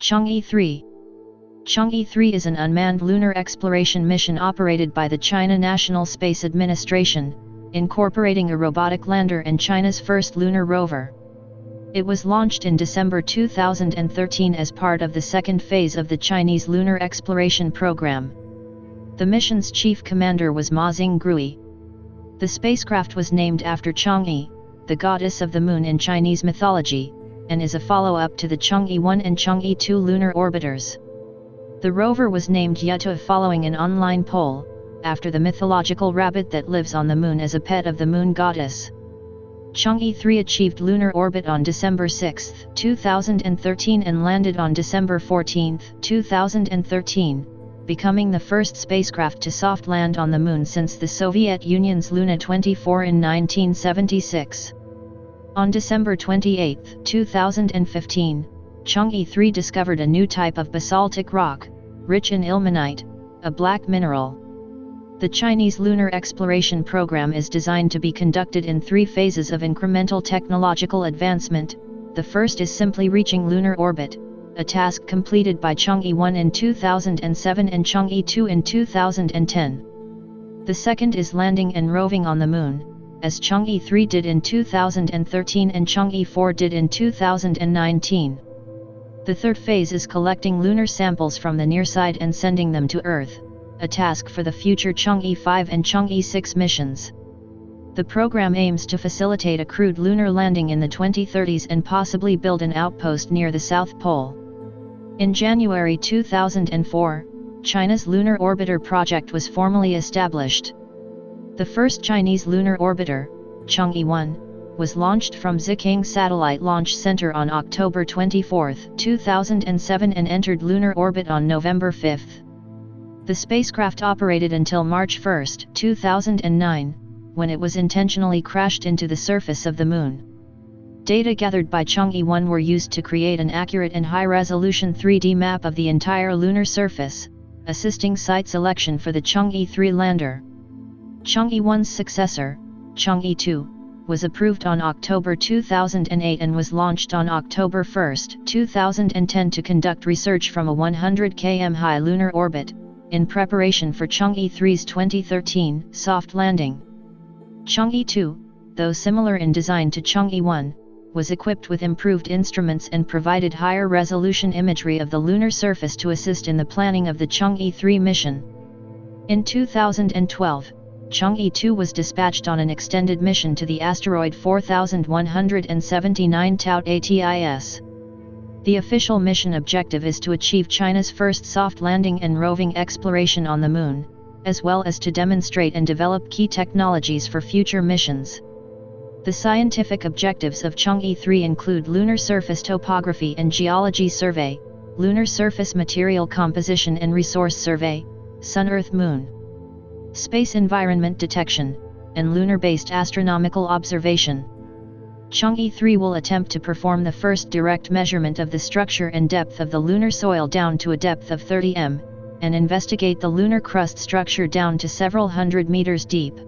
Chang'e 3. Chang'e 3 is an unmanned lunar exploration mission operated by the China National Space Administration, incorporating a robotic lander and China's first lunar rover. It was launched in December 2013 as part of the second phase of the Chinese Lunar Exploration Program. The mission's chief commander was Ma Xingrui. The spacecraft was named after Cháng'é, the goddess of the moon in Chinese mythology, and is a follow-up to the Chang'e 1 and Chang'e 2 lunar orbiters. The rover was named Yuta following an online poll, after the mythological rabbit that lives on the moon as a pet of the moon goddess. Chang'e 3 achieved lunar orbit on December 6, 2013 and landed on December 14, 2013, becoming the first spacecraft to soft land on the moon since the Soviet Union's Luna 24 in 1976. On December 28, 2015, Chang'e 3 discovered a new type of basaltic rock, rich in ilmenite, a black mineral. The Chinese Lunar Exploration Program is designed to be conducted in 3 phases of incremental technological advancement. The first is simply reaching lunar orbit, a task completed by Chang'e 1 in 2007 and Chang'e 2 in 2010. The second is landing and roving on the moon, as Chang'e 3 did in 2013 and Chang'e 4 did in 2019. The third phase is collecting lunar samples from the near side and sending them to Earth, a task for the future Chang'e 5 and Chang'e 6 missions. The program aims to facilitate a crewed lunar landing in the 2030s and possibly build an outpost near the South Pole. In January 2004, China's Lunar Orbiter project was formally established. The first Chinese lunar orbiter, Chang'e 1, was launched from Cháng'é Satellite Launch Center on October 24, 2007 and entered lunar orbit on November 5. The spacecraft operated until March 1, 2009, when it was intentionally crashed into the surface of the Moon. Data gathered by Chang'e 1 were used to create an accurate and high-resolution 3D map of the entire lunar surface, assisting site selection for the Chang'e 3 lander. Chang'e 1's successor, Chang'e 2, was approved on October 2008 and was launched on October 1, 2010 to conduct research from a 100 km high lunar orbit, in preparation for Chang'e 3's 2013 soft landing. Chang'e 2, though similar in design to Chang'e 1, was equipped with improved instruments and provided higher resolution imagery of the lunar surface to assist in the planning of the Chang'e 3 mission. In 2012, Chang'e 2 was dispatched on an extended mission to the asteroid 4179 Tau ATIS. The official mission objective is to achieve China's first soft landing and roving exploration on the Moon, as well as to demonstrate and develop key technologies for future missions. The scientific objectives of Chang'e 3 include lunar surface topography and geology survey, lunar surface material composition and resource survey, Sun-Earth-Moon space environment detection, and lunar-based astronomical observation. Chang'e 3 will attempt to perform the first direct measurement of the structure and depth of the lunar soil down to a depth of 30 m, and investigate the lunar crust structure down to several hundred meters deep.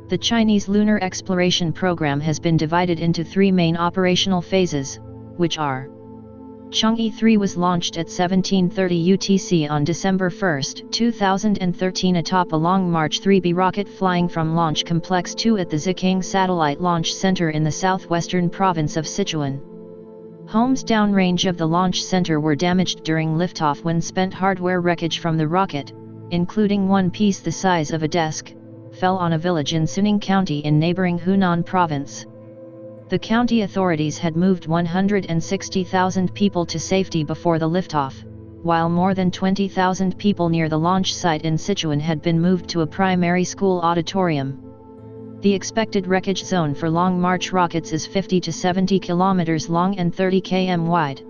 The Chinese Lunar Exploration Program has been divided into 3 main operational phases, which are: Chang'e 3 was launched at 1730 UTC on December 1, 2013 atop a Long March 3B rocket flying from Launch Complex 2 at the Cháng'é Satellite Launch Center in the southwestern province of Sichuan. Homes downrange of the launch center were damaged during liftoff when spent hardware wreckage from the rocket, including one piece the size of a desk, fell on a village in Suning County in neighboring Hunan Province. The county authorities had moved 160,000 people to safety before the liftoff, while more than 20,000 people near the launch site in Sichuan had been moved to a primary school auditorium. The expected wreckage zone for Long March rockets is 50 to 70 kilometers long and 30 km wide.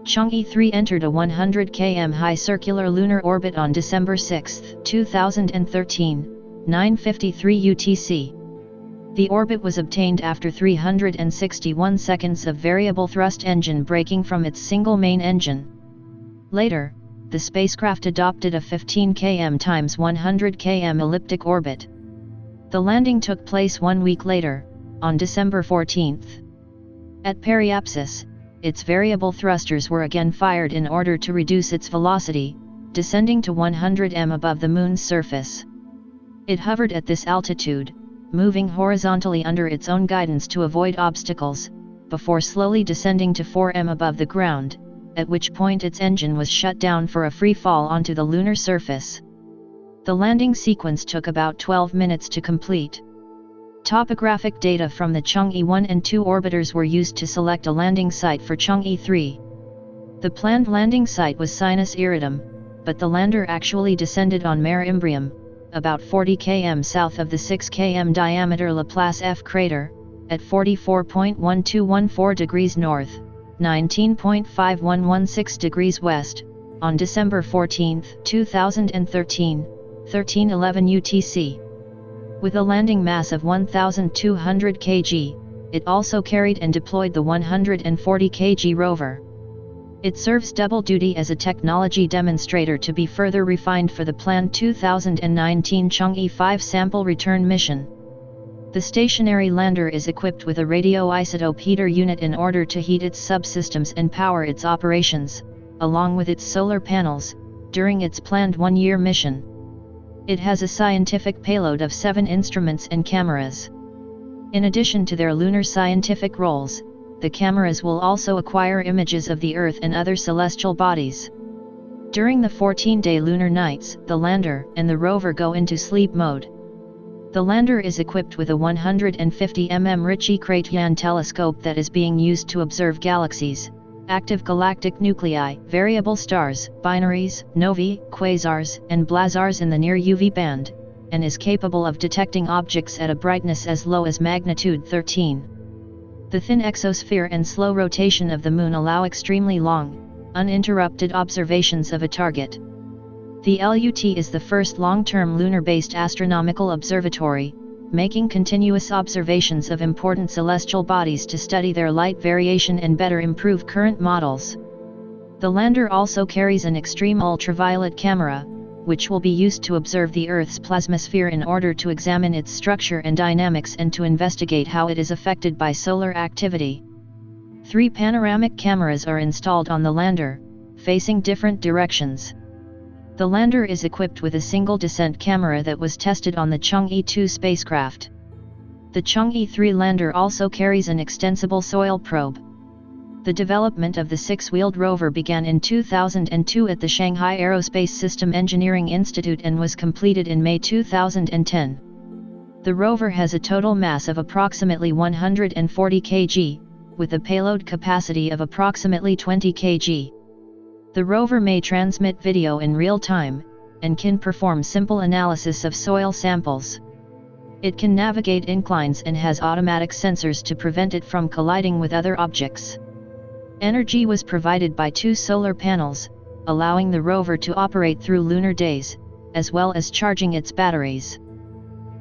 Chang'e 3 entered a 100 km high circular lunar orbit on December 6, 2013, 9:53 UTC. The orbit was obtained after 361 seconds of variable thrust engine braking from its single main engine. Later, the spacecraft adopted a 15 km x 100 km elliptic orbit. The landing took place 1 week later, on December 14. At periapsis, its variable thrusters were again fired in order to reduce its velocity, descending to 100 m above the Moon's surface. It hovered at this altitude, moving horizontally under its own guidance to avoid obstacles, before slowly descending to 4 m above the ground, at which point its engine was shut down for a free fall onto the lunar surface. The landing sequence took about 12 minutes to complete. Topographic data from the Chang'e 1 and 2 orbiters were used to select a landing site for Chang'e 3. The planned landing site was Sinus Iridum, but the lander actually descended on Mare Imbrium, about 40 km south of the 6 km diameter Laplace F crater, at 44.1214 degrees north, 19.5116 degrees west, on December 14, 2013, 13:11 UTC. With a landing mass of 1,200 kg, it also carried and deployed the 140 kg rover. It serves double duty as a technology demonstrator to be further refined for the planned 2019 Chang'e 5 sample return mission. The stationary lander is equipped with a radioisotope heater unit in order to heat its subsystems and power its operations, along with its solar panels, during its planned one-year mission. It has a scientific payload of 7 instruments and cameras. In addition to their lunar scientific roles, the cameras will also acquire images of the Earth and other celestial bodies. During the 14-day lunar nights, the lander and the rover go into sleep mode. The lander is equipped with a 150 mm Ritchie-Chrétien telescope that is being used to observe galaxies, active galactic nuclei, variable stars, binaries, novae, quasars, and blazars in the near UV band, and is capable of detecting objects at a brightness as low as magnitude 13. The thin exosphere and slow rotation of the Moon allow extremely long, uninterrupted observations of a target. The LUT is the first long-term lunar-based astronomical observatory, making continuous observations of important celestial bodies to study their light variation and better improve current models. The lander also carries an extreme ultraviolet camera, which will be used to observe the Earth's plasmasphere in order to examine its structure and dynamics and to investigate how it is affected by solar activity. 3 panoramic cameras are installed on the lander, facing different directions. The lander is equipped with a single descent camera that was tested on the Chang'e 2 spacecraft. The Chang'e 3 lander also carries an extensible soil probe. The development of the 6-wheeled rover began in 2002 at the Shanghai Aerospace System Engineering Institute and was completed in May 2010. The rover has a total mass of approximately 140 kg, with a payload capacity of approximately 20 kg. The rover may transmit video in real time, and can perform simple analysis of soil samples. It can navigate inclines and has automatic sensors to prevent it from colliding with other objects. Energy was provided by 2 solar panels, allowing the rover to operate through lunar days, as well as charging its batteries.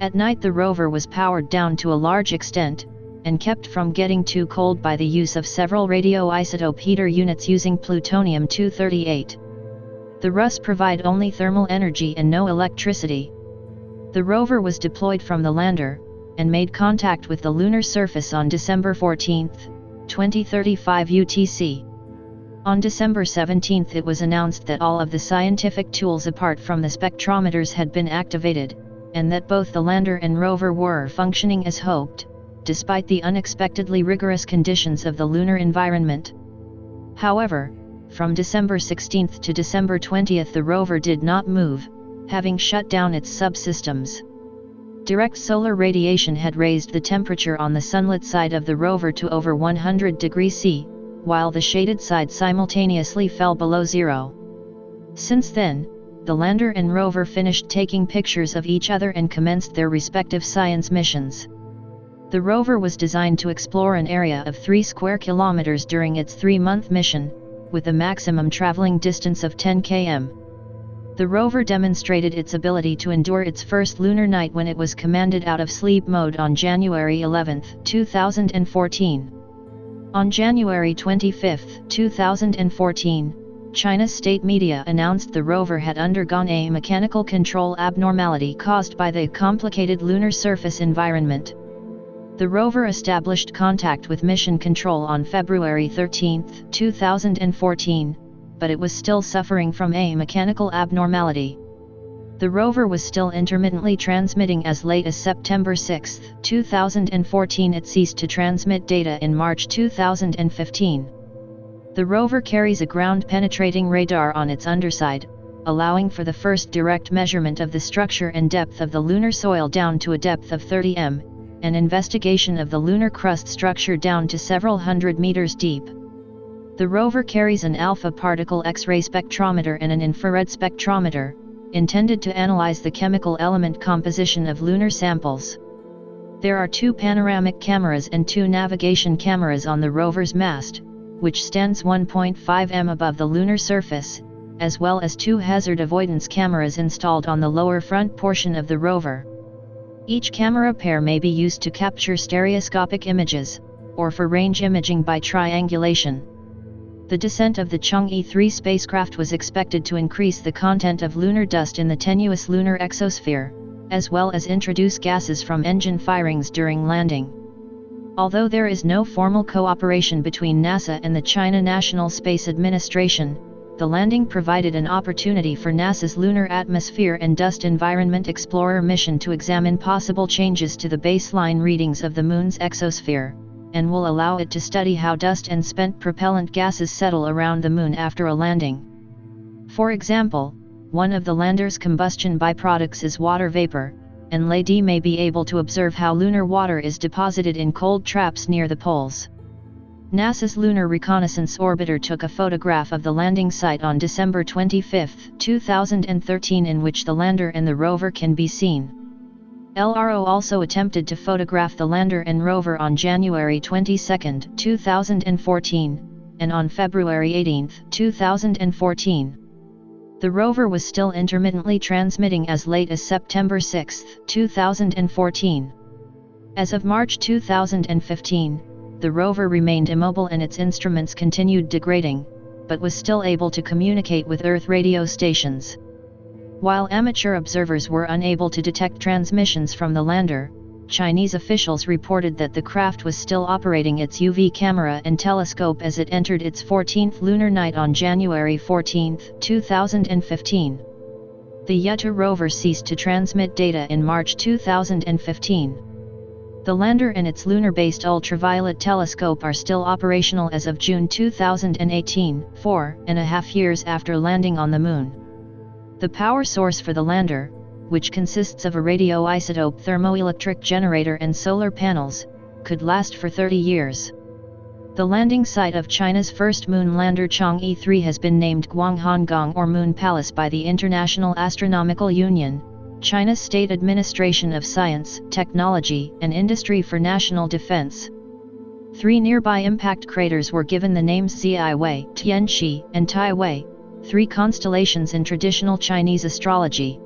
At night the rover was powered down to a large extent, and kept from getting too cold by the use of several radioisotope heater units using plutonium-238. The RUS provide only thermal energy and no electricity. The rover was deployed from the lander, and made contact with the lunar surface on December 14, 2035 UTC. On December 17 it was announced that all of the scientific tools apart from the spectrometers had been activated, and that both the lander and rover were functioning as hoped, despite the unexpectedly rigorous conditions of the lunar environment. However, from December 16 to December 20 the rover did not move, having shut down its subsystems. Direct solar radiation had raised the temperature on the sunlit side of the rover to over 100 degrees C, while the shaded side simultaneously fell below zero. Since then, the lander and rover finished taking pictures of each other and commenced their respective science missions. The rover was designed to explore an area of 3 square kilometers during its 3-month mission, with a maximum traveling distance of 10 km. The rover demonstrated its ability to endure its first lunar night when it was commanded out of sleep mode on January 11, 2014. On January 25, 2014, China's state media announced the rover had undergone a mechanical control abnormality caused by the complicated lunar surface environment. The rover established contact with Mission Control on February 13, 2014, but it was still suffering from a mechanical abnormality. The rover was still intermittently transmitting as late as September 6, 2014. It ceased to transmit data in March 2015. The rover carries a ground-penetrating radar on its underside, allowing for the first direct measurement of the structure and depth of the lunar soil down to a depth of 30 m, and investigation of the lunar crust structure down to several hundred meters deep. The rover carries an alpha particle X-ray spectrometer and an infrared spectrometer, intended to analyze the chemical element composition of lunar samples. There are 2 panoramic cameras and 2 navigation cameras on the rover's mast, which stands 1.5 m above the lunar surface, as well as 2 hazard avoidance cameras installed on the lower front portion of the rover. Each camera pair may be used to capture stereoscopic images, or for range imaging by triangulation. The descent of the Chang'e 3 spacecraft was expected to increase the content of lunar dust in the tenuous lunar exosphere, as well as introduce gases from engine firings during landing. Although there is no formal cooperation between NASA and the China National Space Administration, the landing provided an opportunity for NASA's Lunar Atmosphere and Dust Environment Explorer mission to examine possible changes to the baseline readings of the Moon's exosphere, and will allow it to study how dust and spent propellant gases settle around the Moon after a landing. For example, one of the lander's combustion byproducts is water vapor, and LADEE may be able to observe how lunar water is deposited in cold traps near the poles. NASA's Lunar Reconnaissance Orbiter took a photograph of the landing site on December 25, 2013, in which the lander and the rover can be seen. LRO also attempted to photograph the lander and rover on January 22, 2014, and on February 18, 2014. The rover was still intermittently transmitting as late as September 6, 2014. As of March 2015, the rover remained immobile and its instruments continued degrading, but was still able to communicate with Earth radio stations. While amateur observers were unable to detect transmissions from the lander, Chinese officials reported that the craft was still operating its UV camera and telescope as it entered its 14th lunar night on January 14, 2015. The Yutu rover ceased to transmit data in March 2015. The lander and its lunar-based ultraviolet telescope are still operational as of June 2018, 4.5 years after landing on the Moon. The power source for the lander, which consists of a radioisotope thermoelectric generator and solar panels, could last for 30 years. The landing site of China's first moon lander Chang'e 3 has been named Guanghangang or Moon Palace by the International Astronomical Union, China's State Administration of Science, Technology, and Industry for National Defense. 3 nearby impact craters were given the names Ziwei, Tianqi, and Taiwei, 3 constellations in traditional Chinese astrology.